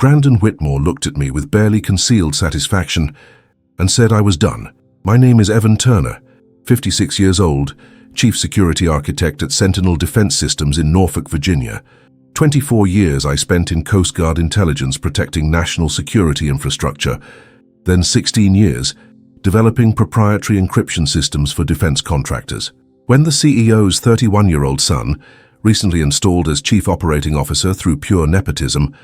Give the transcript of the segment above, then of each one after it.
Brandon Whitmore looked at me with barely concealed satisfaction and said I was done. My name is Evan Turner, 56 years old, Chief Security Architect at Sentinel Defense Systems in Norfolk, Virginia. 24 years I spent in Coast Guard intelligence protecting national security infrastructure, then 16 years developing proprietary encryption systems for defense contractors. When the CEO's 31-year-old son, recently installed as Chief Operating Officer through pure nepotism,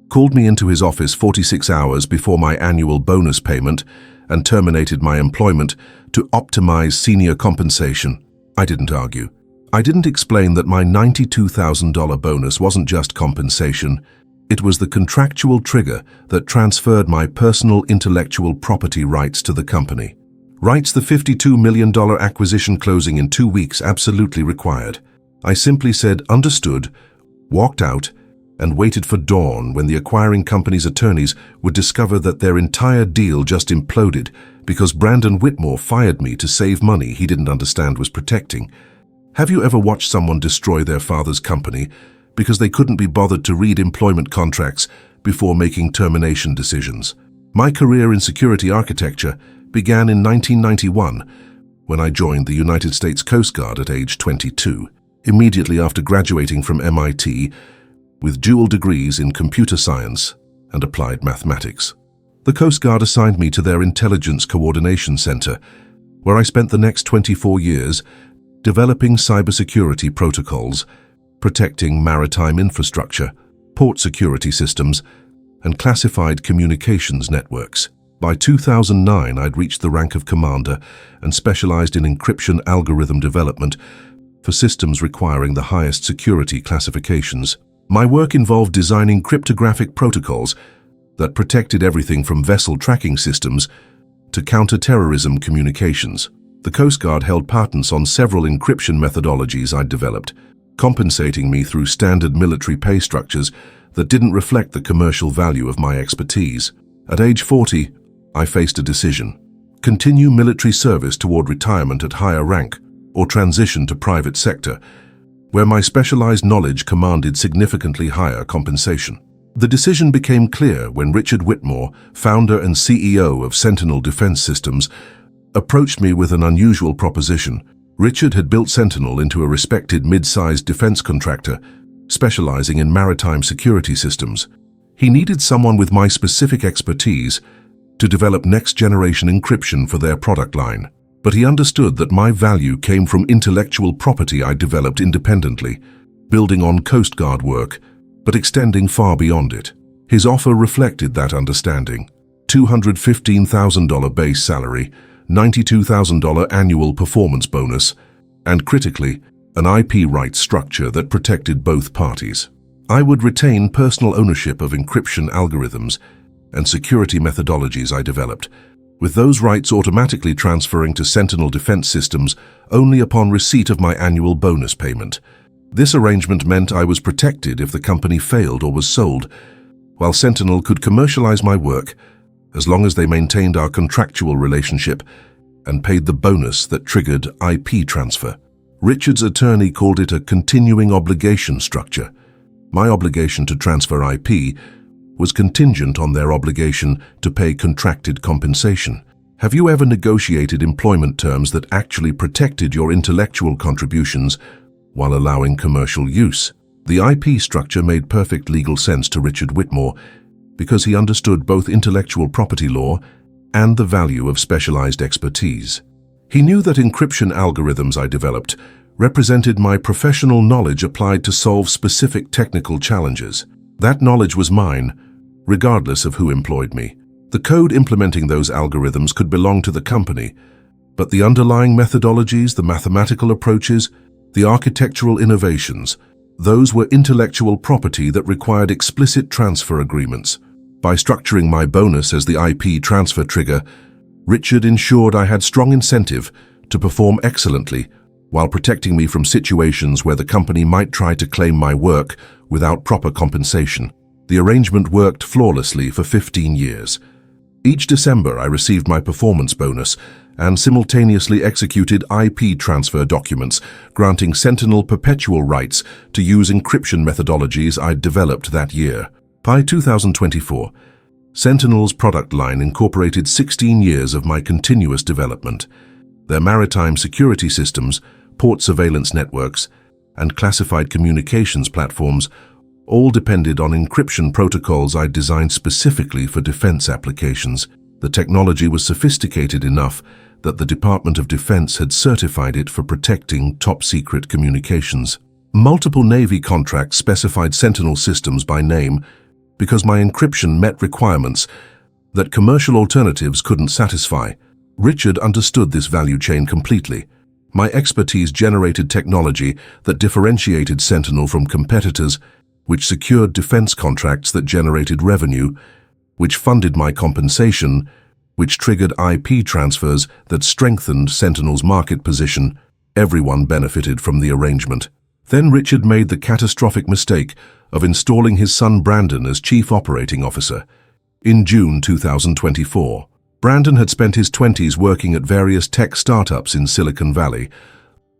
called me into his office 46 hours before my annual bonus payment and terminated my employment to optimize senior compensation, I didn't argue. I didn't explain that my $92,000 bonus wasn't just compensation, it was the contractual trigger that transferred my personal intellectual property rights to the company. Rights the $52 million acquisition closing in 2 weeks absolutely required. I simply said understood, walked out, and waited for dawn when the acquiring company's attorneys would discover that their entire deal just imploded because Brandon Whitmore fired me to save money he didn't understand was protecting. Have you ever watched someone destroy their father's company because they couldn't be bothered to read employment contracts before making termination decisions? My career in security architecture began in 1991 when I joined the United States Coast Guard at age 22, immediately after graduating from MIT with dual degrees in computer science and applied mathematics. The Coast Guard assigned me to their Intelligence Coordination Center, where I spent the next 24 years developing cybersecurity protocols, protecting maritime infrastructure, port security systems, and classified communications networks. By 2009, I'd reached the rank of commander and specialized in encryption algorithm development for systems requiring the highest security classifications. My work involved designing cryptographic protocols that protected everything from vessel tracking systems to counter-terrorism communications. The Coast Guard held patents on several encryption methodologies I'd developed, compensating me through standard military pay structures that didn't reflect the commercial value of my expertise. At age 40, I faced a decision: continue military service toward retirement at higher rank, or transition to private sector, where my specialized knowledge commanded significantly higher compensation. The decision became clear when Richard Whitmore, founder and CEO of Sentinel Defense Systems, approached me with an unusual proposition. Richard had built Sentinel into a respected mid-sized defense contractor, specializing in maritime security systems. He needed someone with my specific expertise to develop next-generation encryption for their product line. But he understood that my value came from intellectual property I developed independently, building on Coast Guard work, but extending far beyond it. His offer reflected that understanding: $215,000 base salary, $92,000 annual performance bonus, and critically, an IP rights structure that protected both parties. I would retain personal ownership of encryption algorithms and security methodologies I developed, with those rights automatically transferring to Sentinel Defense Systems only upon receipt of my annual bonus payment. This arrangement meant I was protected if the company failed or was sold, while Sentinel could commercialize my work as long as they maintained our contractual relationship and paid the bonus that triggered IP transfer. Richard's attorney called it a continuing obligation structure. My obligation to transfer IP was contingent on their obligation to pay contracted compensation. Have you ever negotiated employment terms that actually protected your intellectual contributions while allowing commercial use? The IP structure made perfect legal sense to Richard Whitmore because he understood both intellectual property law and the value of specialized expertise. He knew that encryption algorithms I developed represented my professional knowledge applied to solve specific technical challenges. That knowledge was mine, regardless of who employed me. The code implementing those algorithms could belong to the company, but the underlying methodologies, the mathematical approaches, the architectural innovations, those were intellectual property that required explicit transfer agreements. By structuring my bonus as the IP transfer trigger, Richard ensured I had strong incentive to perform excellently while protecting me from situations where the company might try to claim my work without proper compensation. The arrangement worked flawlessly for 15 years. Each December, I received my performance bonus and simultaneously executed IP transfer documents, granting Sentinel perpetual rights to use encryption methodologies I'd developed that year. By 2024, Sentinel's product line incorporated 16 years of my continuous development. Their maritime security systems, port surveillance networks, and classified communications platforms all depended on encryption protocols I designed specifically for defense applications. The technology was sophisticated enough that the Department of Defense had certified it for protecting top-secret communications. Multiple Navy contracts specified Sentinel systems by name because my encryption met requirements that commercial alternatives couldn't satisfy. Richard understood this value chain completely. My expertise generated technology that differentiated Sentinel from competitors, which secured defense contracts that generated revenue, which funded my compensation, which triggered IP transfers that strengthened Sentinel's market position. Everyone benefited from the arrangement. Then Richard made the catastrophic mistake of installing his son Brandon as Chief Operating Officer. In June 2024, Brandon had spent his 20s working at various tech startups in Silicon Valley,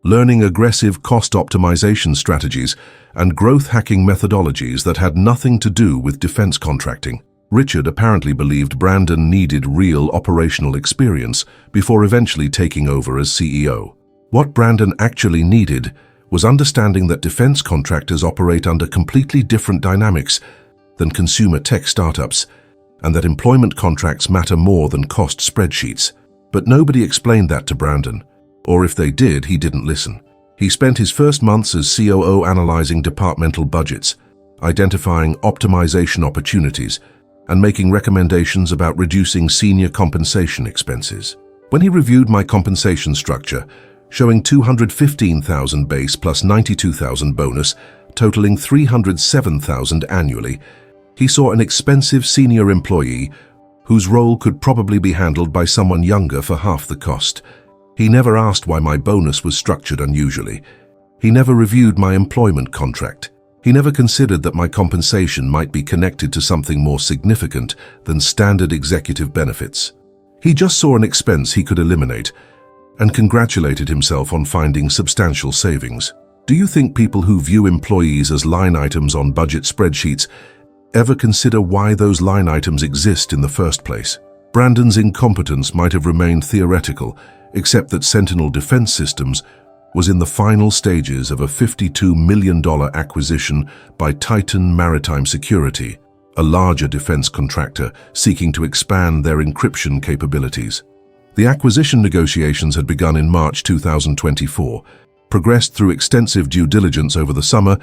learning aggressive cost optimization strategies and growth hacking methodologies that had nothing to do with defense contracting. Richard apparently believed Brandon needed real operational experience before eventually taking over as CEO. What Brandon actually needed was understanding that defense contractors operate under completely different dynamics than consumer tech startups, and that employment contracts matter more than cost spreadsheets. But nobody explained that to Brandon, or if they did, he didn't listen. He spent his first months as COO analyzing departmental budgets, identifying optimization opportunities, and making recommendations about reducing senior compensation expenses. When he reviewed my compensation structure, showing $215,000 base plus $92,000 bonus, totaling $307,000 annually, he saw an expensive senior employee whose role could probably be handled by someone younger for half the cost. He never asked why my bonus was structured unusually. He never reviewed my employment contract. He never considered that my compensation might be connected to something more significant than standard executive benefits. He just saw an expense he could eliminate and congratulated himself on finding substantial savings. Do you think people who view employees as line items on budget spreadsheets ever consider why those line items exist in the first place? Brandon's incompetence might have remained theoretical, except that Sentinel Defense Systems was in the final stages of a $52 million acquisition by Titan Maritime Security, a larger defense contractor seeking to expand their encryption capabilities. The acquisition negotiations had begun in March 2024, progressed through extensive due diligence over the summer,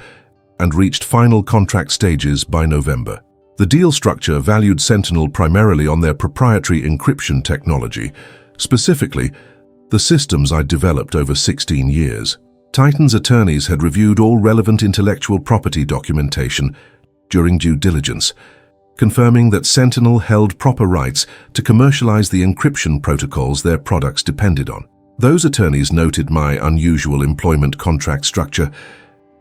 and reached final contract stages by November. The deal structure valued Sentinel primarily on their proprietary encryption technology, specifically the systems I'd developed over 16 years. Titan's attorneys had reviewed all relevant intellectual property documentation during due diligence, confirming that Sentinel held proper rights to commercialize the encryption protocols their products depended on. Those attorneys noted my unusual employment contract structure,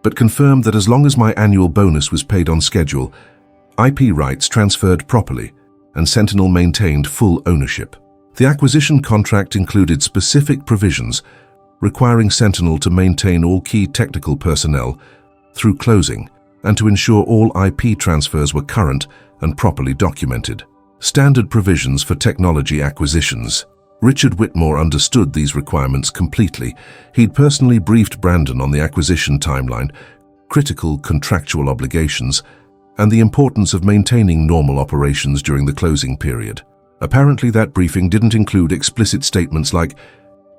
but confirmed that as long as my annual bonus was paid on schedule, IP rights transferred properly, and Sentinel maintained full ownership. The acquisition contract included specific provisions requiring Sentinel to maintain all key technical personnel through closing and to ensure all IP transfers were current and properly documented. Standard provisions for technology acquisitions. Richard Whitmore understood these requirements completely. He'd personally briefed Brandon on the acquisition timeline, critical contractual obligations, and the importance of maintaining normal operations during the closing period. Apparently, that briefing didn't include explicit statements like,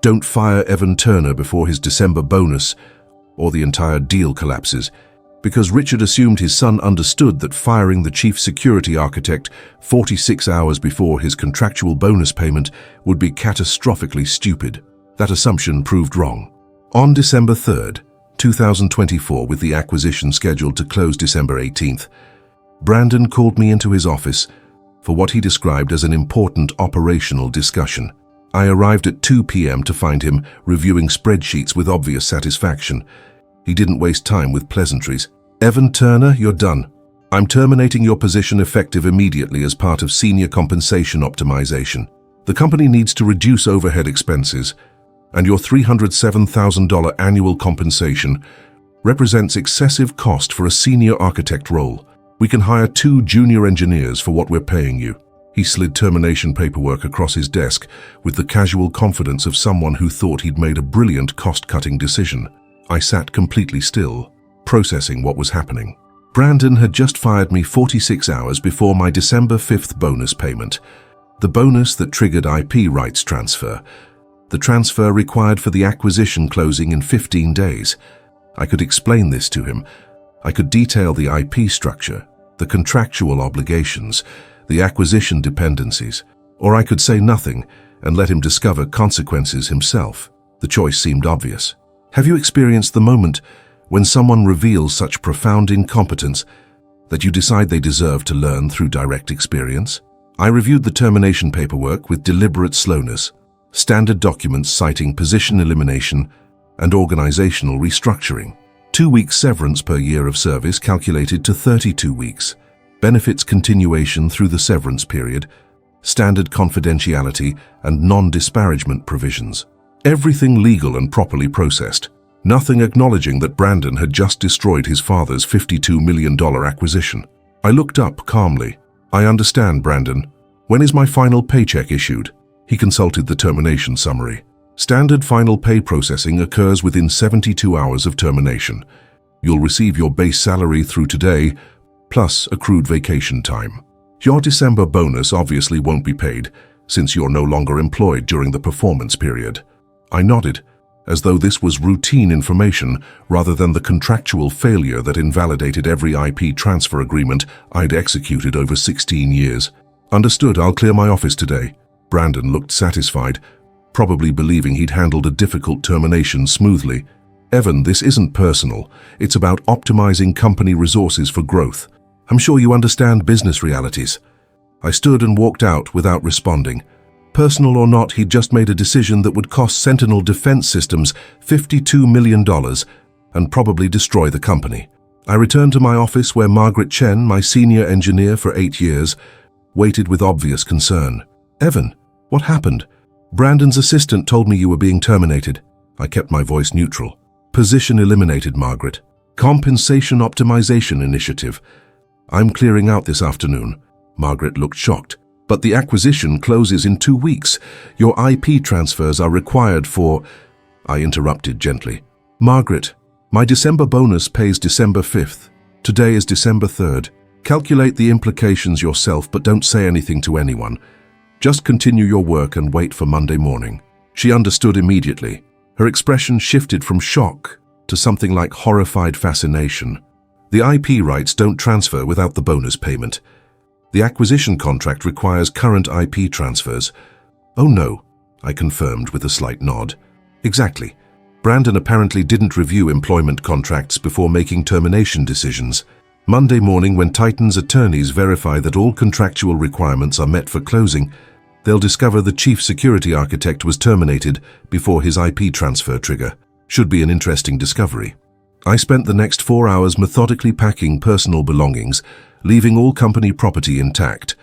"Don't fire Evan Turner before his December bonus," or the entire deal collapses, because Richard assumed his son understood that firing the chief security architect 46 hours before his contractual bonus payment would be catastrophically stupid. That assumption proved wrong. On December 3rd, 2024, with the acquisition scheduled to close December 18th, Brandon called me into his office for what he described as an important operational discussion. I arrived at 2 p.m. to find him reviewing spreadsheets with obvious satisfaction. He didn't waste time with pleasantries. "Evan Turner, you're done. I'm terminating your position effective immediately as part of senior compensation optimization. The company needs to reduce overhead expenses, and your $307,000 annual compensation represents excessive cost for a senior architect role. We can hire 2 junior engineers for what we're paying you." He slid termination paperwork across his desk with the casual confidence of someone who thought he'd made a brilliant cost-cutting decision. I sat completely still, processing what was happening. Brandon had just fired me 46 hours before my December 5th bonus payment. The bonus that triggered IP rights transfer. The transfer required for the acquisition closing in 15 days. I could explain this to him. I could detail the IP structure, the contractual obligations, the acquisition dependencies, or I could say nothing and let him discover consequences himself. The choice seemed obvious. Have you experienced the moment when someone reveals such profound incompetence that you decide they deserve to learn through direct experience? I reviewed the termination paperwork with deliberate slowness, standard documents citing position elimination and organizational restructuring. 2 weeks severance per year of service calculated to 32 weeks. Benefits continuation through the severance period, standard confidentiality and non-disparagement provisions. Everything legal and properly processed. Nothing acknowledging that Brandon had just destroyed his father's $52 million acquisition. I looked up calmly. "I understand, Brandon. When is my final paycheck issued?" He consulted the termination summary. "Standard final pay processing occurs within 72 hours of termination. You'll receive your base salary through today, plus accrued vacation time. Your December bonus obviously won't be paid, since you're no longer employed during the performance period." I nodded, as though this was routine information rather than the contractual failure that invalidated every IP transfer agreement I'd executed over 16 years. "Understood, I'll clear my office today." Brandon looked satisfied, probably believing he'd handled a difficult termination smoothly. "Evan, this isn't personal. It's about optimizing company resources for growth. I'm sure you understand business realities." I stood and walked out without responding. Personal or not, he'd just made a decision that would cost Sentinel Defense Systems $52 million and probably destroy the company. I returned to my office where Margaret Chen, my senior engineer for 8 years, waited with obvious concern. "Evan, what happened?" "Brandon's assistant told me you were being terminated." I kept my voice neutral. "Position eliminated, Margaret. Compensation optimization initiative. I'm clearing out this afternoon." Margaret looked shocked. "But the acquisition closes in 2 weeks. Your IP transfers are required for—" I interrupted gently. "Margaret, my December bonus pays December 5th. Today is December 3rd. Calculate the implications yourself, but don't say anything to anyone. Just continue your work and wait for Monday morning." She understood immediately. Her expression shifted from shock to something like horrified fascination. "The IP rights don't transfer without the bonus payment. The acquisition contract requires current IP transfers." "Oh no," I confirmed with a slight nod. "Exactly. Brandon apparently didn't review employment contracts before making termination decisions. Monday morning, when Titan's attorneys verify that all contractual requirements are met for closing, they'll discover the chief security architect was terminated before his IP transfer trigger. Should be an interesting discovery." I spent the next 4 hours methodically packing personal belongings, leaving all company property intact.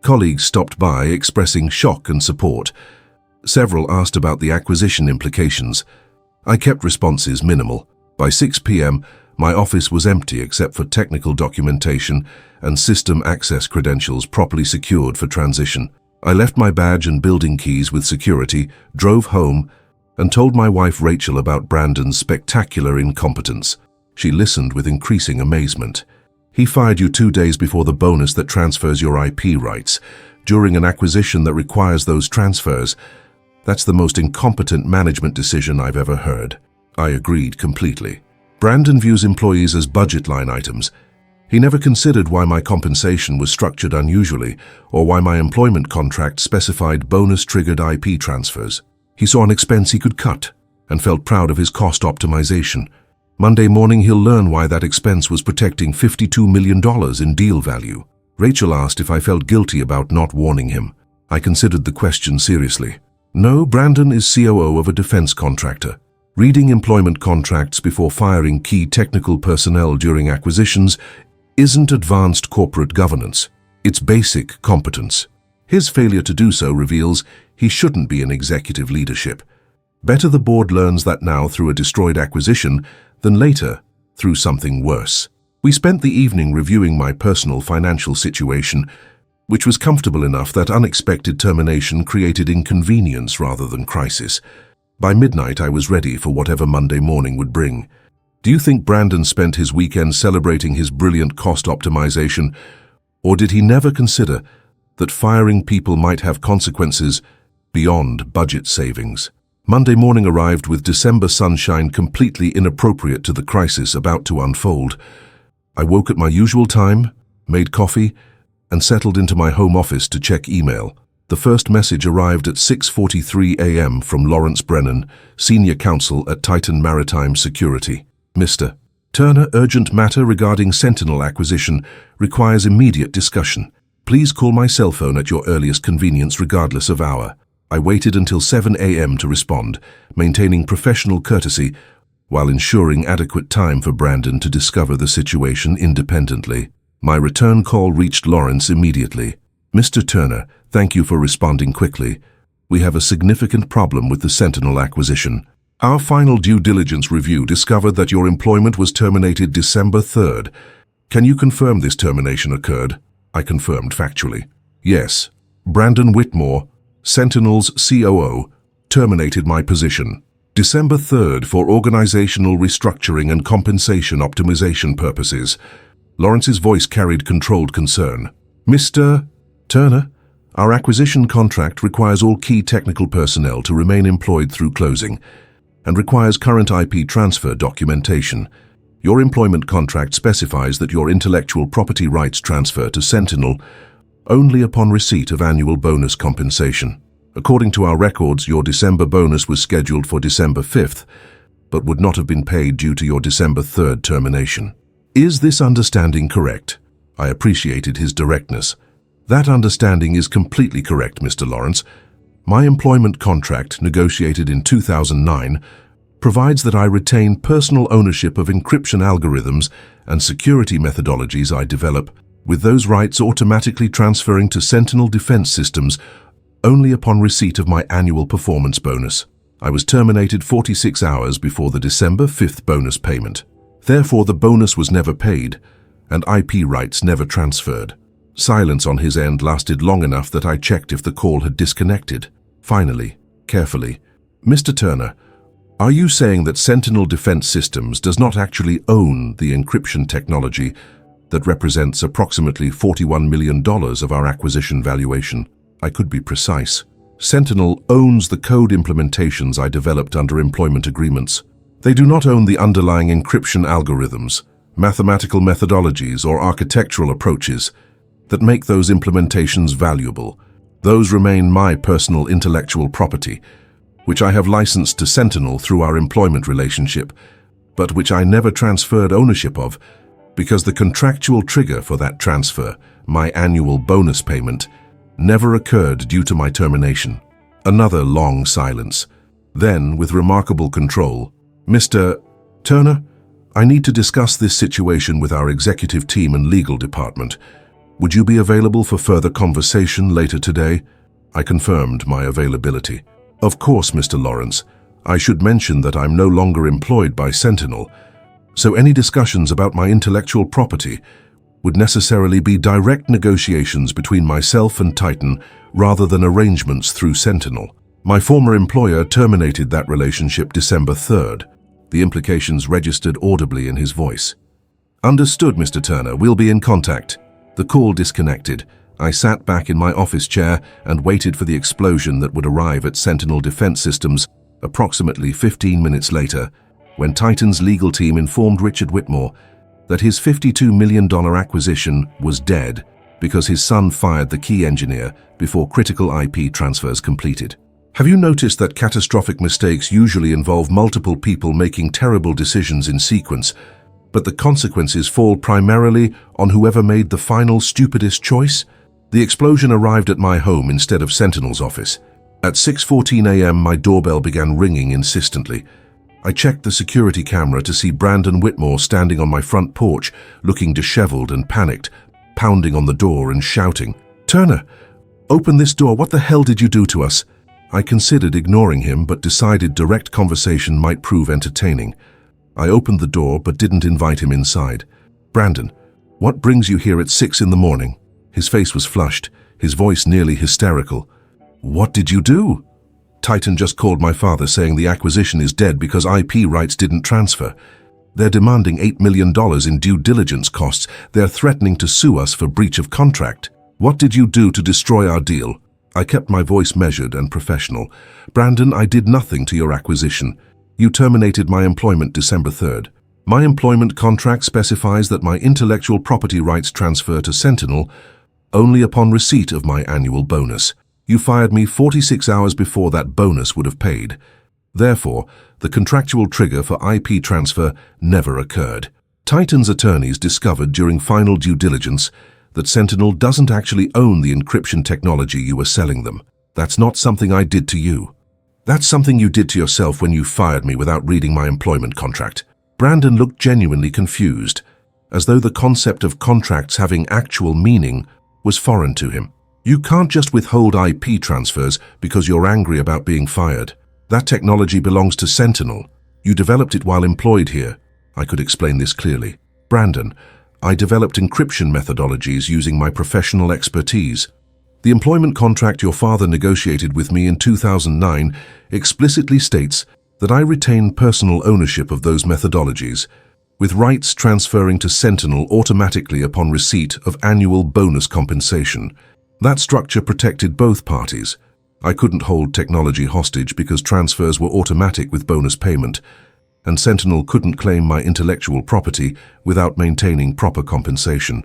Colleagues stopped by expressing shock and support. Several asked about the acquisition implications. I kept responses minimal. By 6 p.m., my office was empty except for technical documentation and system access credentials properly secured for transition. I left my badge and building keys with security, drove home, and told my wife Rachel about Brandon's spectacular incompetence. She listened with increasing amazement. "He fired you 2 days before the bonus that transfers your IP rights, during an acquisition that requires those transfers. That's the most incompetent management decision I've ever heard." I agreed completely. Brandon views employees as budget line items. He never considered why my compensation was structured unusually or why my employment contract specified bonus-triggered IP transfers. He saw an expense he could cut and felt proud of his cost optimization. Monday morning, he'll learn why that expense was protecting $52 million in deal value. Rachel asked if I felt guilty about not warning him. I considered the question seriously. No, Brandon is COO of a defense contractor. Reading employment contracts before firing key technical personnel during acquisitions isn't advanced corporate governance. It's basic competence. His failure to do so reveals he shouldn't be in executive leadership. Better the board learns that now through a destroyed acquisition than later through something worse. We spent the evening reviewing my personal financial situation, which was comfortable enough that unexpected termination created inconvenience rather than crisis. By midnight, I was ready for whatever Monday morning would bring. Do you think Brandon spent his weekend celebrating his brilliant cost optimization, or did he never consider that firing people might have consequences beyond budget savings? Monday morning arrived with December sunshine completely inappropriate to the crisis about to unfold. I woke at my usual time, made coffee, and settled into my home office to check email. The first message arrived at 6:43 a.m. from Lawrence Brennan, Senior Counsel at Titan Maritime Security. Mr. Turner, urgent matter regarding Sentinel acquisition requires immediate discussion. Please call my cell phone at your earliest convenience regardless of hour. I waited until 7 a.m. to respond, maintaining professional courtesy while ensuring adequate time for Brandon to discover the situation independently. My return call reached Lawrence immediately. Mr. Turner, thank you for responding quickly. We have a significant problem with the Sentinel acquisition. Our final due diligence review discovered that your employment was terminated December 3rd. Can you confirm this termination occurred? I confirmed factually. Yes. Brandon Whitmore, Sentinel's COO, terminated my position. December 3rd for organizational restructuring and compensation optimization purposes. Lawrence's voice carried controlled concern. Mr. Turner, our acquisition contract requires all key technical personnel to remain employed through closing and requires current IP transfer documentation. Your employment contract specifies that your intellectual property rights transfer to Sentinel only upon receipt of annual bonus compensation. According to our records, your December bonus was scheduled for December 5th, but would not have been paid due to your December 3rd termination. Is this understanding correct? I appreciated his directness. That understanding is completely correct, Mr. Lawrence. My employment contract, negotiated in 2009, provides that I retain personal ownership of encryption algorithms and security methodologies I develop, with those rights automatically transferring to Sentinel Defense Systems only upon receipt of my annual performance bonus. I was terminated 46 hours before the December 5th bonus payment. Therefore, the bonus was never paid, and IP rights never transferred. Silence on his end lasted long enough that I checked if the call had disconnected. Finally, carefully, Mr. Turner, are you saying that Sentinel Defense Systems does not actually own the encryption technology that represents approximately $41 million of our acquisition valuation? I could be precise. Sentinel owns the code implementations I developed under employment agreements. They do not own the underlying encryption algorithms, mathematical methodologies, or architectural approaches that make those implementations valuable. Those remain my personal intellectual property, which I have licensed to Sentinel through our employment relationship, but which I never transferred ownership of because the contractual trigger for that transfer, my annual bonus payment, never occurred due to my termination. Another long silence. Then, with remarkable control, Mr. Turner, I need to discuss this situation with our executive team and legal department. Would you be available for further conversation later today? I confirmed my availability. Of course, Mr. Lawrence. I should mention that I'm no longer employed by Sentinel, so any discussions about my intellectual property would necessarily be direct negotiations between myself and Titan rather than arrangements through Sentinel. My former employer terminated that relationship December 3rd. The implications registered audibly in his voice. Understood, Mr. Turner. We'll be in contact. The call disconnected. I sat back in my office chair and waited for the explosion that would arrive at Sentinel Defense Systems approximately 15 minutes later, when Titan's legal team informed Richard Whitmore that his $52 million acquisition was dead because his son fired the key engineer before critical IP transfers completed. Have you noticed that catastrophic mistakes usually involve multiple people making terrible decisions in sequence, but the consequences fall primarily on whoever made the final stupidest choice? The explosion arrived at my home instead of Sentinel's office. At 6:14 a.m., my doorbell began ringing insistently. I checked the security camera to see Brandon Whitmore standing on my front porch, looking disheveled and panicked, pounding on the door and shouting, "Turner, open this door! What the hell did you do to us?" I considered ignoring him, but decided direct conversation might prove entertaining. I opened the door but didn't invite him inside. Brandon, what brings you here at 6 in the morning? His face was flushed, his voice nearly hysterical. What did you do? Titan just called my father saying the acquisition is dead because IP rights didn't transfer. They're demanding $8 million in due diligence costs. They're threatening to sue us for breach of contract. What did you do to destroy our deal? I kept my voice measured and professional. Brandon, I did nothing to your acquisition. You terminated my employment December 3rd. My employment contract specifies that my intellectual property rights transfer to Sentinel only upon receipt of my annual bonus. You fired me 46 hours before that bonus would have paid. Therefore, the contractual trigger for IP transfer never occurred. Titan's attorneys discovered during final due diligence that Sentinel doesn't actually own the encryption technology you were selling them. That's not something I did to you. That's something you did to yourself when you fired me without reading my employment contract. Brandon looked genuinely confused, as though the concept of contracts having actual meaning was foreign to him. You can't just withhold IP transfers because you're angry about being fired. That technology belongs to Sentinel. You developed it while employed here. I could explain this clearly. Brandon, I developed encryption methodologies using my professional expertise. The employment contract your father negotiated with me in 2009 explicitly states that I retain personal ownership of those methodologies, with rights transferring to Sentinel automatically upon receipt of annual bonus compensation. That structure protected both parties. I couldn't hold technology hostage because transfers were automatic with bonus payment, and Sentinel couldn't claim my intellectual property without maintaining proper compensation.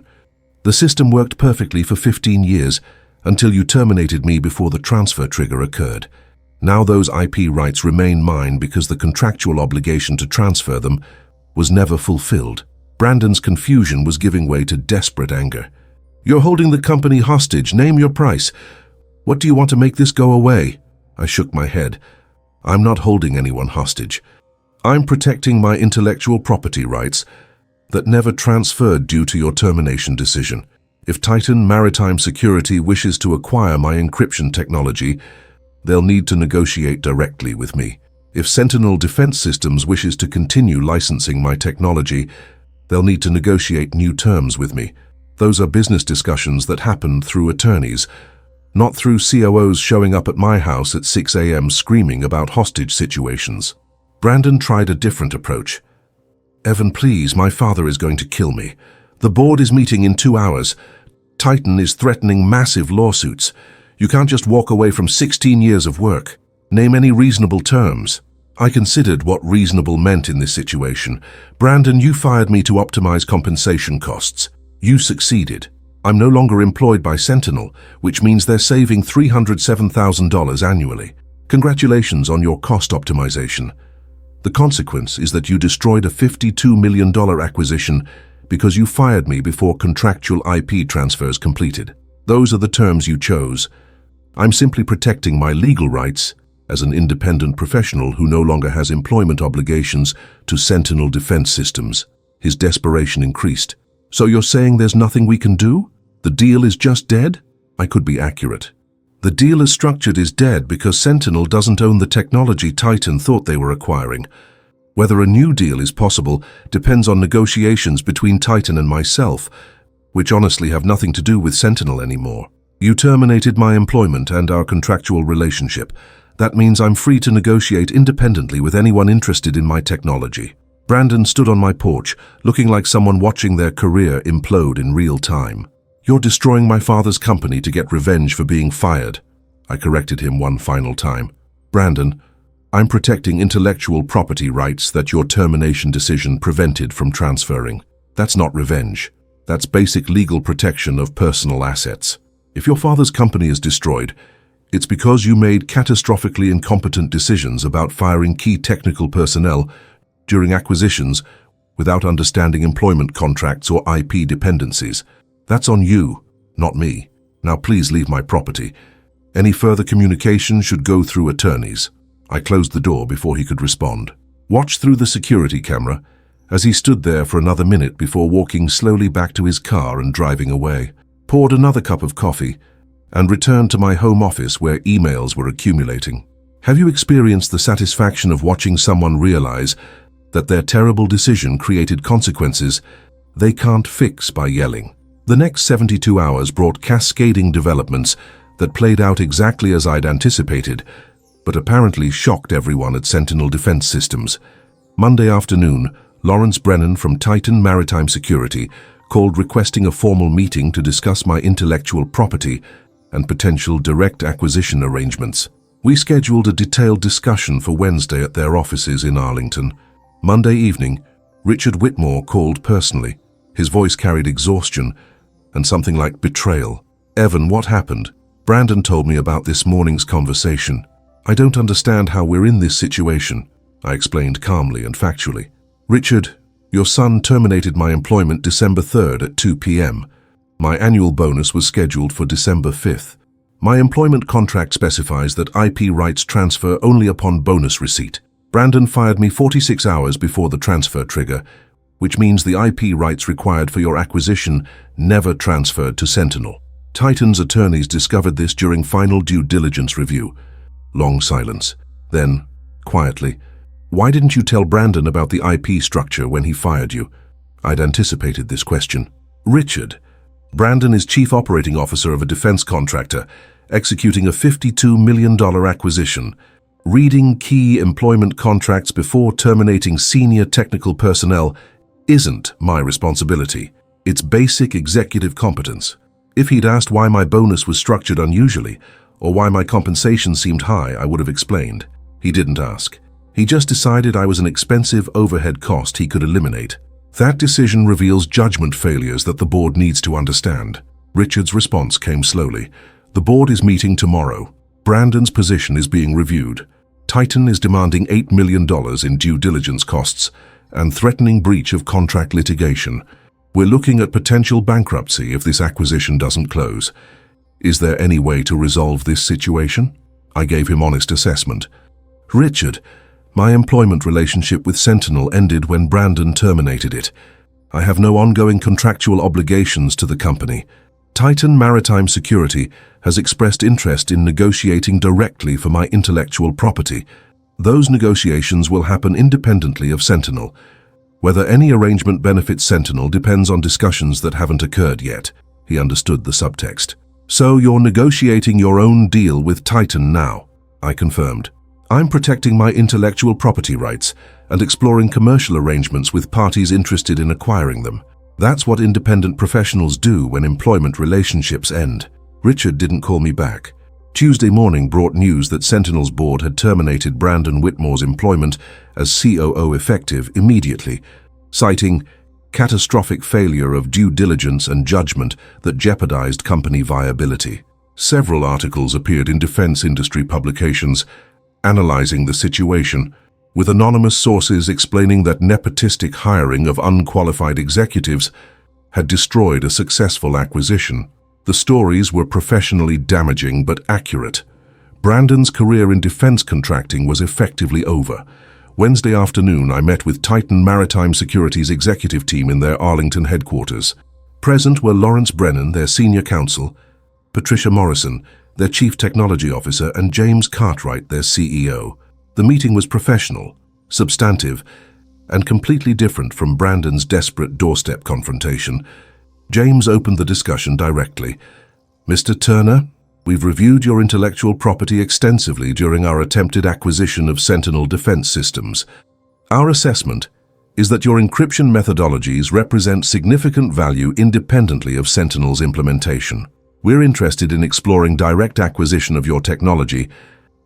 The system worked perfectly for 15 years until you terminated me before the transfer trigger occurred. Now those IP rights remain mine because the contractual obligation to transfer them was never fulfilled. Brandon's confusion was giving way to desperate anger. You're holding the company hostage. Name your price. What do you want to make this go away? I shook my head. I'm not holding anyone hostage. I'm protecting my intellectual property rights that never transferred due to your termination decision. If Titan Maritime Security wishes to acquire my encryption technology, they'll need to negotiate directly with me. If Sentinel Defense Systems wishes to continue licensing my technology, they'll need to negotiate new terms with me. Those are business discussions that happen through attorneys, not through COOs showing up at my house at 6 a.m. screaming about hostage situations. Brandon tried a different approach. Evan, please, my father is going to kill me. The board is meeting in 2 hours. Titan is threatening massive lawsuits. You can't just walk away from 16 years of work. Name any reasonable terms. I considered what reasonable meant in this situation. Brandon, you fired me to optimize compensation costs. You succeeded. I'm no longer employed by Sentinel, which means they're saving $307,000 annually. Congratulations on your cost optimization. The consequence is that you destroyed a $52 million acquisition because you fired me before contractual IP transfers completed. Those are the terms you chose. I'm simply protecting my legal rights as an independent professional who no longer has employment obligations to Sentinel Defense Systems. His desperation increased. So you're saying there's nothing we can do? The deal is just dead? I could be accurate. The deal as structured is dead because Sentinel doesn't own the technology Titan thought they were acquiring. Whether a new deal is possible depends on negotiations between Titan and myself, which honestly have nothing to do with Sentinel anymore. You terminated my employment and our contractual relationship. That means I'm free to negotiate independently with anyone interested in my technology. Brandon stood on my porch, looking like someone watching their career implode in real time. You're destroying my father's company to get revenge for being fired. I corrected him one final time. Brandon, I'm protecting intellectual property rights that your termination decision prevented from transferring. That's not revenge. That's basic legal protection of personal assets. If your father's company is destroyed, it's because you made catastrophically incompetent decisions about firing key technical personnel during acquisitions without understanding employment contracts or IP dependencies. That's on you, not me. Now please leave my property. Any further communication should go through attorneys. I closed the door before he could respond. Watched through the security camera as he stood there for another minute before walking slowly back to his car and driving away. Poured another cup of coffee and returned to my home office where emails were accumulating. Have you experienced the satisfaction of watching someone realize that their terrible decision created consequences they can't fix by yelling. The next 72 hours brought cascading developments that played out exactly as I'd anticipated, but apparently shocked everyone at Sentinel Defense Systems. Monday afternoon, Lawrence Brennan from Titan Maritime Security called requesting a formal meeting to discuss my intellectual property and potential direct acquisition arrangements. We scheduled a detailed discussion for Wednesday at their offices in Arlington. Monday evening, Richard Whitmore called personally. His voice carried exhaustion and something like betrayal. "Evan, what happened? Brandon told me about this morning's conversation. I don't understand how we're in this situation," I explained calmly and factually. "Richard, your son terminated my employment December 3rd at 2 p.m. My annual bonus was scheduled for December 5th. My employment contract specifies that IP rights transfer only upon bonus receipt. Brandon fired me 46 hours before the transfer trigger, which means the IP rights required for your acquisition never transferred to Sentinel." Titan's attorneys discovered this during final due diligence review. Long silence. Then, quietly, "Why didn't you tell Brandon about the IP structure when he fired you?" I'd anticipated this question. "Richard, Brandon is Chief Operating Officer of a defense contractor, executing a $52 million acquisition. Reading key employment contracts before terminating senior technical personnel isn't my responsibility. It's basic executive competence. If he'd asked why my bonus was structured unusually, or why my compensation seemed high, I would have explained. He didn't ask. He just decided I was an expensive overhead cost he could eliminate. That decision reveals judgment failures that the board needs to understand." Richard's response came slowly. "The board is meeting tomorrow. Brandon's position is being reviewed. Titan is demanding $8 million in due diligence costs and threatening breach of contract litigation. We're looking at potential bankruptcy if this acquisition doesn't close. Is there any way to resolve this situation?" I gave him honest assessment. "Richard, my employment relationship with Sentinel ended when Brandon terminated it. I have no ongoing contractual obligations to the company. Titan Maritime Security has expressed interest in negotiating directly for my intellectual property. Those negotiations will happen independently of Sentinel. Whether any arrangement benefits Sentinel depends on discussions that haven't occurred yet." He understood the subtext. "So you're negotiating your own deal with Titan now?" I confirmed. "I'm protecting my intellectual property rights and exploring commercial arrangements with parties interested in acquiring them. That's what independent professionals do when employment relationships end." Richard didn't call me back. Tuesday morning brought news that Sentinel's board had terminated Brandon Whitmore's employment as COO effective immediately, citing catastrophic failure of due diligence and judgment that jeopardized company viability. Several articles appeared in defense industry publications analyzing the situation, with anonymous sources explaining that nepotistic hiring of unqualified executives had destroyed a successful acquisition. The stories were professionally damaging but accurate. Brandon's career in defense contracting was effectively over. Wednesday afternoon, I met with Titan Maritime Security's executive team in their Arlington headquarters. Present were Lawrence Brennan, their senior counsel, Patricia Morrison, their chief technology officer, and James Cartwright, their CEO. The meeting was professional, substantive, and completely different from Brandon's desperate doorstep confrontation. James opened the discussion directly. "Mr. Turner, we've reviewed your intellectual property extensively during our attempted acquisition of Sentinel Defense Systems. Our assessment is that your encryption methodologies represent significant value independently of Sentinel's implementation. We're interested in exploring direct acquisition of your technology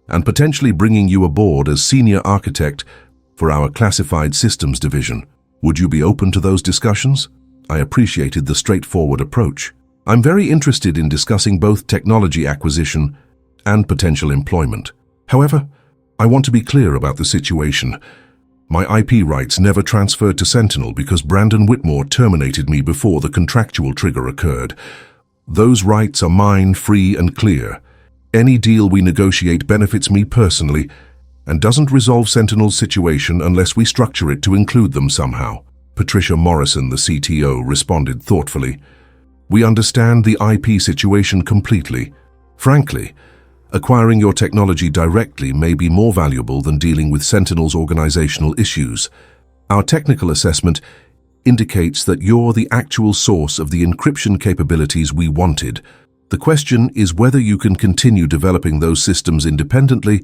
and potentially bringing you aboard as senior architect for our classified systems division. Would you be open to those discussions?" I appreciated the straightforward approach. "I'm very interested in discussing both technology acquisition and potential employment. However, I want to be clear about the situation. My IP rights never transferred to Sentinel because Brandon Whitmore terminated me before the contractual trigger occurred. Those rights are mine, free and clear. Any deal we negotiate benefits me personally and doesn't resolve Sentinel's situation unless we structure it to include them somehow." Patricia Morrison, the CTO, responded thoughtfully. "We understand the IP situation completely. Frankly, acquiring your technology directly may be more valuable than dealing with Sentinel's organizational issues. Our technical assessment indicates that you're the actual source of the encryption capabilities we wanted. The question is whether you can continue developing those systems independently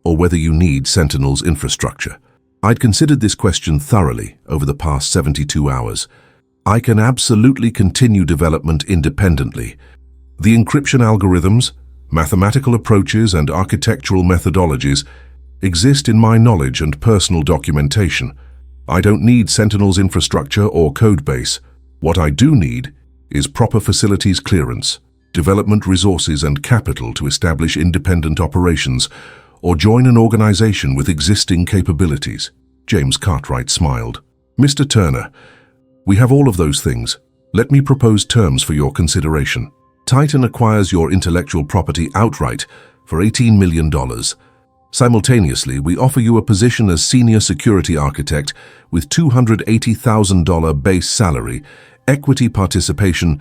or whether you need Sentinel's infrastructure. I'd considered this question thoroughly over the past 72 hours. I can absolutely continue development independently. The encryption algorithms, mathematical approaches, and architectural methodologies exist in my knowledge and personal documentation. I don't need Sentinel's infrastructure or codebase. What I do need is proper facilities clearance, development resources, and capital to establish independent operations or join an organization with existing capabilities. James Cartwright smiled. Mr. Turner, we have all of those things. Let me propose terms for your consideration. Titan acquires your intellectual property outright for $18 million. Simultaneously, we offer you a position as senior security architect with $280,000 base salary, equity participation,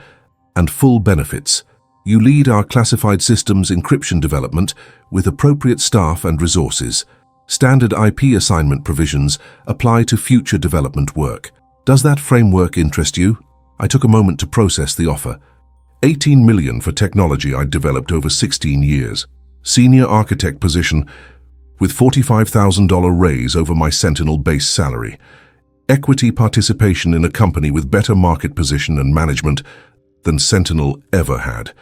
and full benefits. You lead our classified systems encryption development with appropriate staff and resources. Standard IP assignment provisions apply to future development work. Does that framework interest you? I took a moment to process the offer. $18 million for technology I'd developed over 16 years. Senior architect position with $45,000 raise over my Sentinel base salary. Equity participation in a company with better market position and management than Sentinel ever had.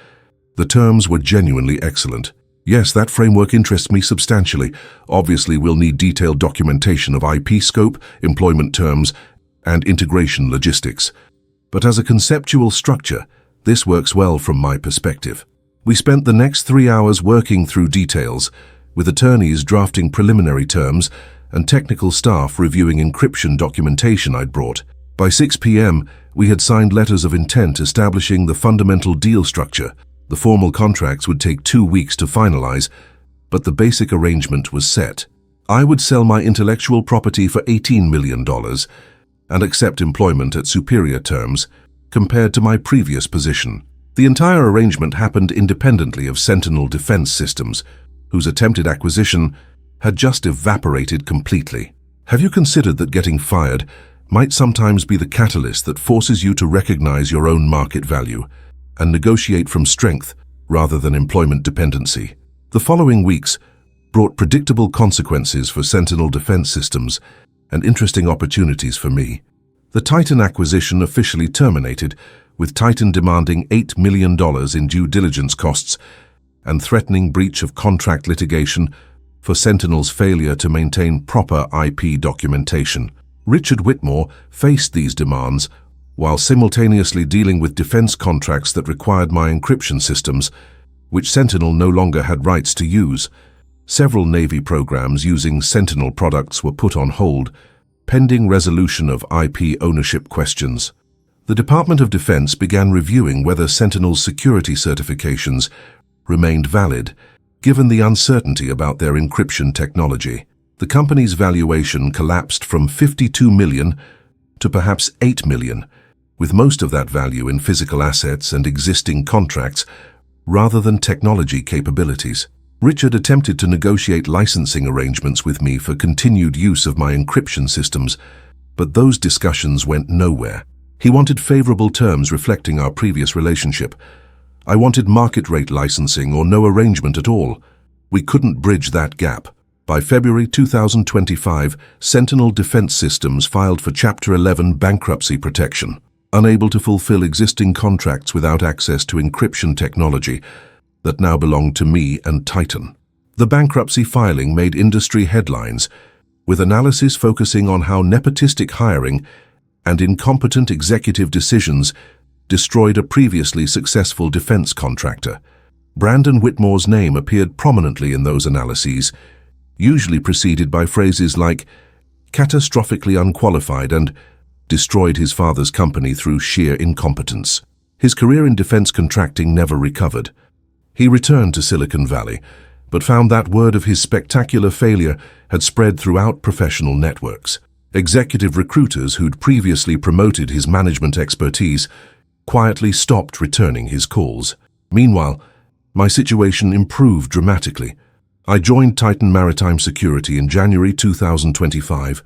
The terms were genuinely excellent. Yes, that framework interests me substantially. Obviously, we'll need detailed documentation of IP scope, employment terms, and integration logistics. But as a conceptual structure, this works well from my perspective. We spent the next 3 hours working through details, with attorneys drafting preliminary terms and technical staff reviewing encryption documentation I'd brought. By 6 p.m., we had signed letters of intent establishing the fundamental deal structure. The formal contracts would take 2 weeks to finalize, but the basic arrangement was set. I would sell my intellectual property for $18 million and accept employment at superior terms compared to my previous position. The entire arrangement happened independently of Sentinel Defense Systems, whose attempted acquisition had just evaporated completely. Have you considered that getting fired might sometimes be the catalyst that forces you to recognize your own market value and negotiate from strength rather than employment dependency? The following weeks brought predictable consequences for Sentinel Defense Systems and interesting opportunities for me. The Titan acquisition officially terminated, with Titan demanding $8 million in due diligence costs and threatening breach of contract litigation for Sentinel's failure to maintain proper IP documentation. Richard Whitmore faced these demands while simultaneously dealing with defense contracts that required my encryption systems, which Sentinel no longer had rights to use. Several Navy programs using Sentinel products were put on hold, pending resolution of IP ownership questions. The Department of Defense began reviewing whether Sentinel's security certifications remained valid, given the uncertainty about their encryption technology. The company's valuation collapsed from $52 million to perhaps $8 million, with most of that value in physical assets and existing contracts rather than technology capabilities. Richard attempted to negotiate licensing arrangements with me for continued use of my encryption systems, but those discussions went nowhere. He wanted favorable terms reflecting our previous relationship. I wanted market rate licensing or no arrangement at all. We couldn't bridge that gap. By February 2025, Sentinel Defense Systems filed for Chapter 11 bankruptcy protection, unable to fulfill existing contracts without access to encryption technology that now belonged to me and Titan. The bankruptcy filing made industry headlines, with analysis focusing on how nepotistic hiring and incompetent executive decisions destroyed a previously successful defense contractor. Brandon Whitmore's name appeared prominently in those analyses, usually preceded by phrases like catastrophically unqualified and destroyed his father's company through sheer incompetence. His career in defense contracting never recovered. He returned to Silicon Valley, but found that word of his spectacular failure had spread throughout professional networks. Executive recruiters who'd previously promoted his management expertise quietly stopped returning his calls. Meanwhile, my situation improved dramatically. I joined Titan Maritime Security in January 2025,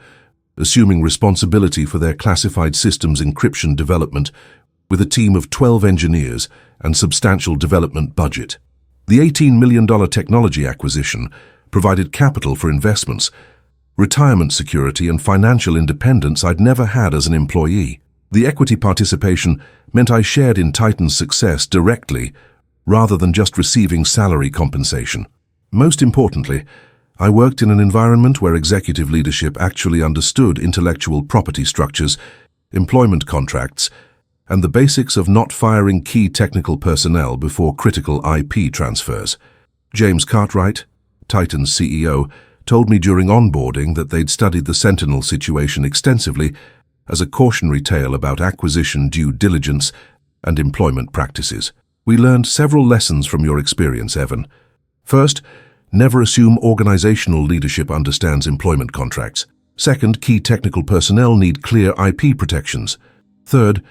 assuming responsibility for their classified systems encryption development with a team of 12 engineers and substantial development budget. The $18 million technology acquisition provided capital for investments, retirement security, and financial independence I'd never had as an employee. The equity participation meant I shared in Titan's success directly rather than just receiving salary compensation. Most importantly, I worked in an environment where executive leadership actually understood intellectual property structures, employment contracts, and the basics of not firing key technical personnel before critical IP transfers. James Cartwright, Titan's CEO, told me during onboarding that they'd studied the Sentinel situation extensively as a cautionary tale about acquisition due diligence and employment practices. We learned several lessons from your experience, Evan. First, never assume organizational leadership understands employment contracts. Second, key technical personnel need clear IP protections. Third,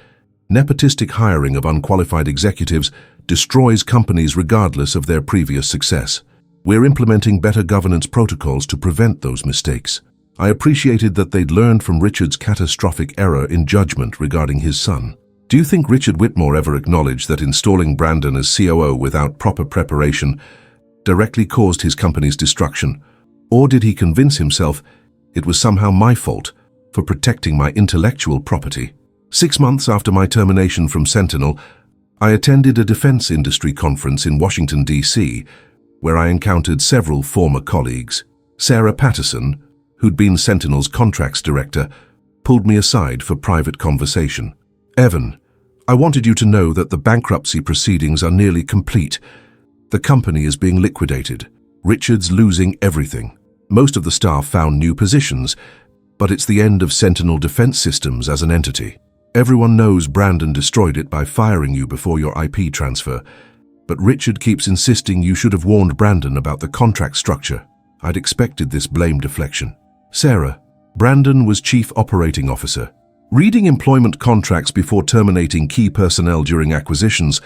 nepotistic hiring of unqualified executives destroys companies regardless of their previous success. We're implementing better governance protocols to prevent those mistakes. I appreciated that they'd learned from Richard's catastrophic error in judgment regarding his son. Do you think Richard Whitmore ever acknowledged that installing Brandon as COO without proper preparation directly caused his company's destruction? Or did he convince himself it was somehow my fault for protecting my intellectual property? 6 months after my termination from Sentinel, I attended a defense industry conference in Washington, D.C., where I encountered several former colleagues. Sarah Patterson, who'd been Sentinel's contracts director, pulled me aside for private conversation. Evan, I wanted you to know that the bankruptcy proceedings are nearly complete. The company is being liquidated. Richard's losing everything. Most of the staff found new positions, but it's the end of Sentinel Defense Systems as an entity. Everyone knows Brandon destroyed it by firing you before your IP transfer, but Richard keeps insisting you should have warned Brandon about the contract structure. I'd expected this blame deflection. Sarah, Brandon was Chief Operating Officer. Reading employment contracts before terminating key personnel during acquisitions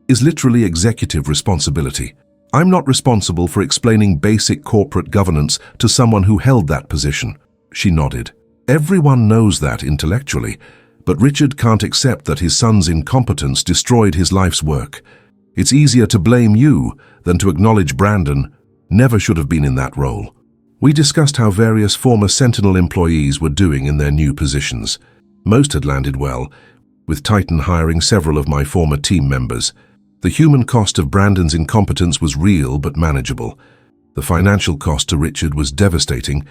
is literally executive responsibility. I'm not responsible for explaining basic corporate governance to someone who held that position. She nodded. Everyone knows that intellectually, but Richard can't accept that his son's incompetence destroyed his life's work. It's easier to blame you than to acknowledge Brandon never should have been in that role. We discussed how various former Sentinel employees were doing in their new positions. Most had landed well, with Titan hiring several of my former team members. The human cost of Brandon's incompetence was real but manageable. The financial cost to Richard was devastating,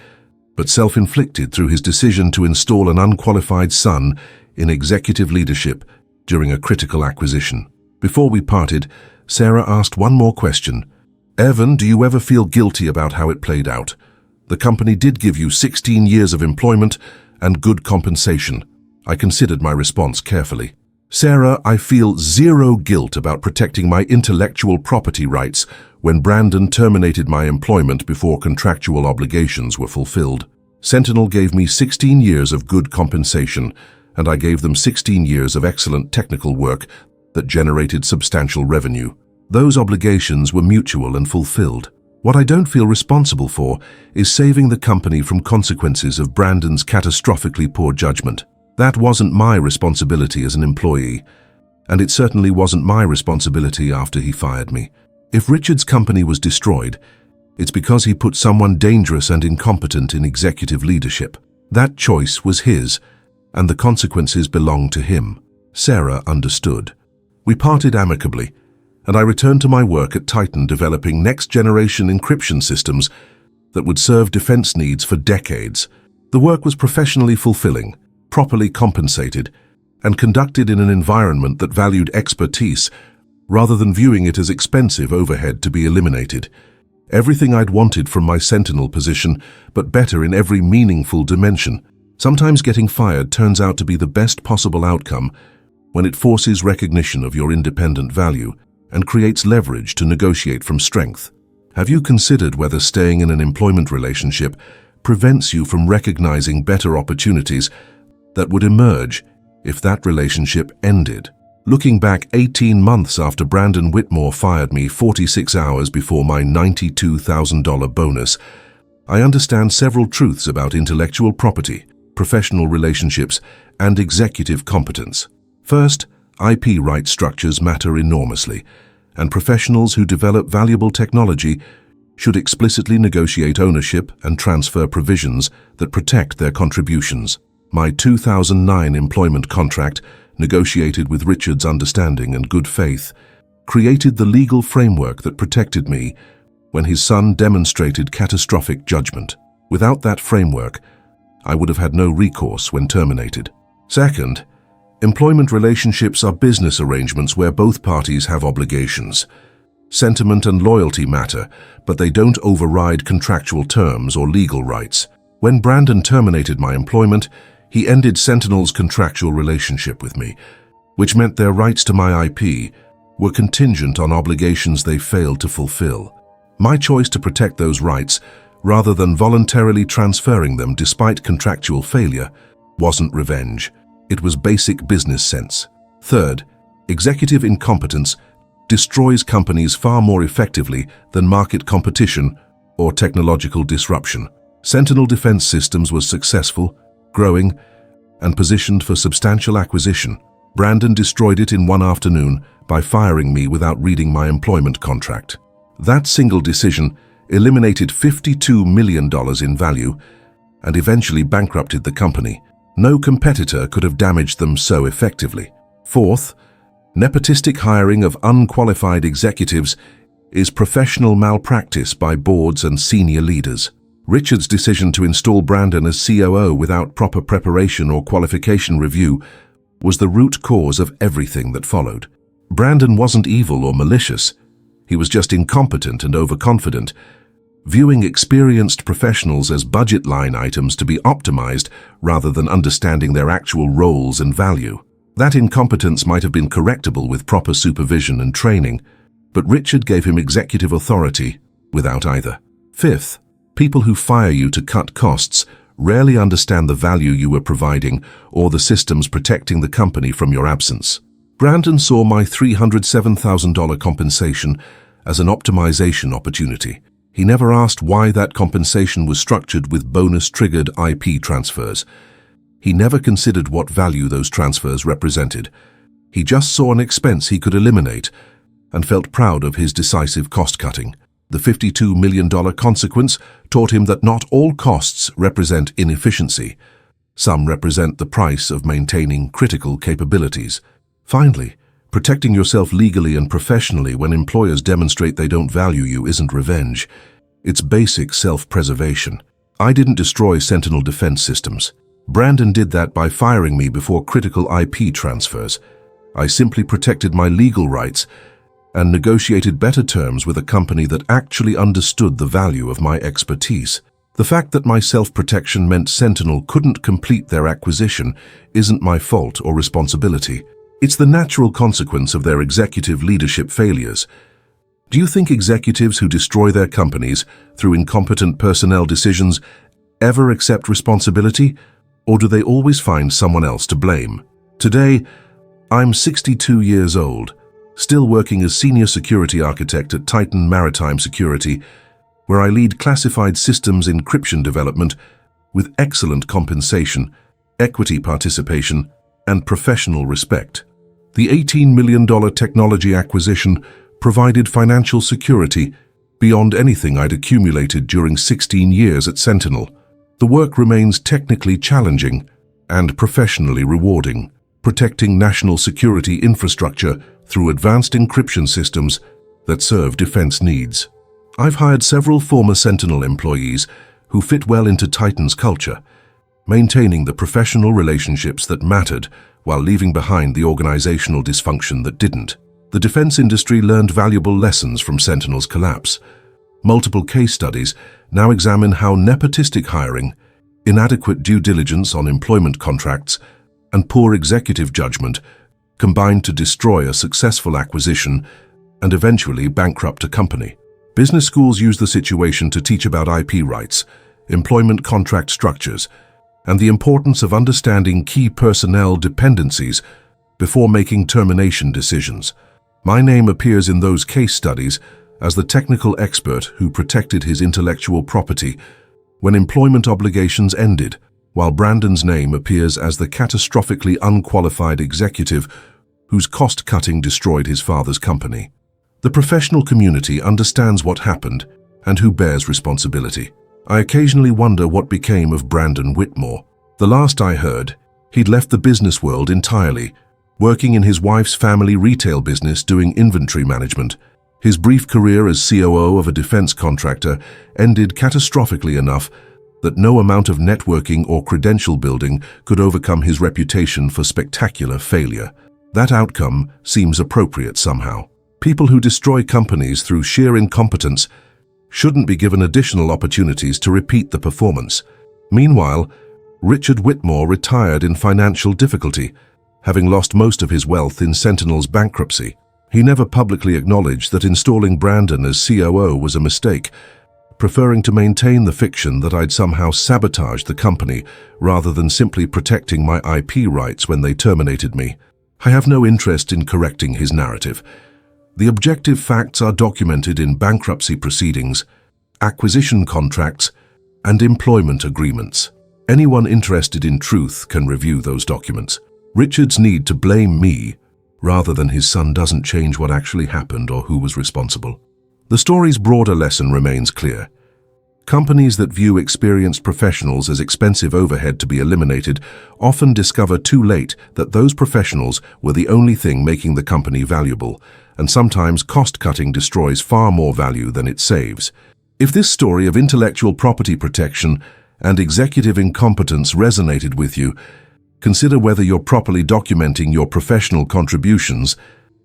but self-inflicted through his decision to install an unqualified son in executive leadership during a critical acquisition. Before we parted, Sarah asked one more question. Evan, do you ever feel guilty about how it played out? The company did give you 16 years of employment and good compensation. I considered my response carefully. Sarah, I feel zero guilt about protecting my intellectual property rights when Brandon terminated my employment before contractual obligations were fulfilled. Sentinel gave me 16 years of good compensation, and I gave them 16 years of excellent technical work that generated substantial revenue. Those obligations were mutual and fulfilled. What I don't feel responsible for is saving the company from consequences of Brandon's catastrophically poor judgment. That wasn't my responsibility as an employee, and it certainly wasn't my responsibility after he fired me. If Richard's company was destroyed, it's because he put someone dangerous and incompetent in executive leadership. That choice was his, and the consequences belonged to him. Sarah understood. We parted amicably, and I returned to my work at Titan developing next-generation encryption systems that would serve defense needs for decades. The work was professionally fulfilling, properly compensated, and conducted in an environment that valued expertise rather than viewing it as expensive overhead to be eliminated. Everything I'd wanted from my Sentinel position, but better in every meaningful dimension. Sometimes getting fired turns out to be the best possible outcome when it forces recognition of your independent value and creates leverage to negotiate from strength. Have you considered whether staying in an employment relationship prevents you from recognizing better opportunities that would emerge if that relationship ended? Looking back 18 months after Brandon Whitmore fired me 46 hours before my $92,000 bonus, I understand several truths about intellectual property. professional relationships, and executive competence. First, IP right structures matter enormously, and professionals who develop valuable technology should explicitly negotiate ownership and transfer provisions that protect their contributions. My 2009 employment contract, negotiated with Richard's understanding and good faith, created the legal framework that protected me when his son demonstrated catastrophic judgment. Without that framework, I would have had no recourse when terminated. Second, employment relationships are business arrangements where both parties have obligations. Sentiment and loyalty matter, but they don't override contractual terms or legal rights. When Brandon terminated my employment, he ended Sentinel's contractual relationship with me, which meant their rights to my IP were contingent on obligations they failed to fulfill. My choice to protect those rights, rather than voluntarily transferring them despite contractual failure, wasn't revenge. It was basic business sense. Third, executive incompetence destroys companies far more effectively than market competition or technological disruption. Sentinel Defense Systems was successful, growing, and positioned for substantial acquisition. Brandon destroyed it in one afternoon by firing me without reading my employment contract. That single decision eliminated $52 million in value and eventually bankrupted the company. No competitor could have damaged them so effectively. Fourth, nepotistic hiring of unqualified executives is professional malpractice by boards and senior leaders. Richard's decision to install Brandon as COO without proper preparation or qualification review was the root cause of everything that followed. Brandon wasn't evil or malicious. He was just incompetent and overconfident, viewing experienced professionals as budget line items to be optimized rather than understanding their actual roles and value. That incompetence might have been correctable with proper supervision and training, but Richard gave him executive authority without either. Fifth, people who fire you to cut costs rarely understand the value you were providing or the systems protecting the company from your absence. Brandon saw my $307,000 compensation as an optimization opportunity. He never asked why that compensation was structured with bonus-triggered IP transfers. He never considered what value those transfers represented. He just saw an expense he could eliminate and felt proud of his decisive cost-cutting. The $52 million consequence taught him that not all costs represent inefficiency. Some represent the price of maintaining critical capabilities. Finally, protecting yourself legally and professionally when employers demonstrate they don't value you isn't revenge. It's basic self-preservation. I didn't destroy Sentinel Defense Systems. Brandon did that by firing me before critical IP transfers. I simply protected my legal rights and negotiated better terms with a company that actually understood the value of my expertise. The fact that my self-protection meant Sentinel couldn't complete their acquisition isn't my fault or responsibility. It's the natural consequence of their executive leadership failures. Do you think executives who destroy their companies through incompetent personnel decisions ever accept responsibility, or do they always find someone else to blame? Today, I'm 62 years old, still working as senior security architect at Titan Maritime Security, where I lead classified systems encryption development with excellent compensation, equity participation, and professional respect. The $18 million technology acquisition provided financial security beyond anything I'd accumulated during 16 years at Sentinel. The work remains technically challenging and professionally rewarding, protecting national security infrastructure through advanced encryption systems that serve defense needs. I've hired several former Sentinel employees who fit well into Titan's culture, maintaining the professional relationships that mattered while leaving behind the organizational dysfunction that didn't. The defense industry learned valuable lessons from Sentinel's collapse. Multiple case studies now examine how nepotistic hiring, inadequate due diligence on employment contracts, and poor executive judgment combined to destroy a successful acquisition and eventually bankrupt a company. Business schools use the situation to teach about IP rights, employment contract structures, and the importance of understanding key personnel dependencies before making termination decisions. My name appears in those case studies as the technical expert who protected his intellectual property when employment obligations ended, while Brandon's name appears as the catastrophically unqualified executive whose cost-cutting destroyed his father's company. The professional community understands what happened and who bears responsibility. I occasionally wonder what became of Brandon Whitmore. The last I heard, he'd left the business world entirely, working in his wife's family retail business doing inventory management. His brief career as COO of a defense contractor ended catastrophically enough that no amount of networking or credential building could overcome his reputation for spectacular failure. That outcome seems appropriate somehow. People who destroy companies through sheer incompetence shouldn't be given additional opportunities to repeat the performance. Meanwhile, Richard Whitmore retired in financial difficulty, having lost most of his wealth in Sentinel's bankruptcy. He never publicly acknowledged that installing Brandon as COO was a mistake, preferring to maintain the fiction that I'd somehow sabotaged the company rather than simply protecting my IP rights when they terminated me. I have no interest in correcting his narrative. The objective facts are documented in bankruptcy proceedings, acquisition contracts, and employment agreements. Anyone interested in truth can review those documents. Richard's need to blame me rather than his son doesn't change what actually happened or who was responsible. The story's broader lesson remains clear. Companies that view experienced professionals as expensive overhead to be eliminated often discover too late that those professionals were the only thing making the company valuable, and sometimes cost-cutting destroys far more value than it saves. If this story of intellectual property protection and executive incompetence resonated with you, consider whether you're properly documenting your professional contributions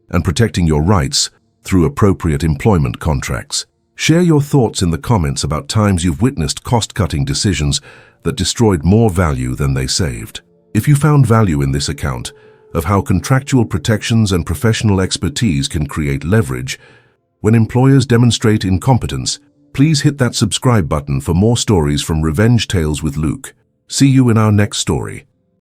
and protecting your rights through appropriate employment contracts. Share your thoughts in the comments about times you've witnessed cost-cutting decisions that destroyed more value than they saved. If you found value in this account of how contractual protections and professional expertise can create leverage when employers demonstrate incompetence, please hit that subscribe button for more stories from Revenge Tales with Luke. See you in our next story.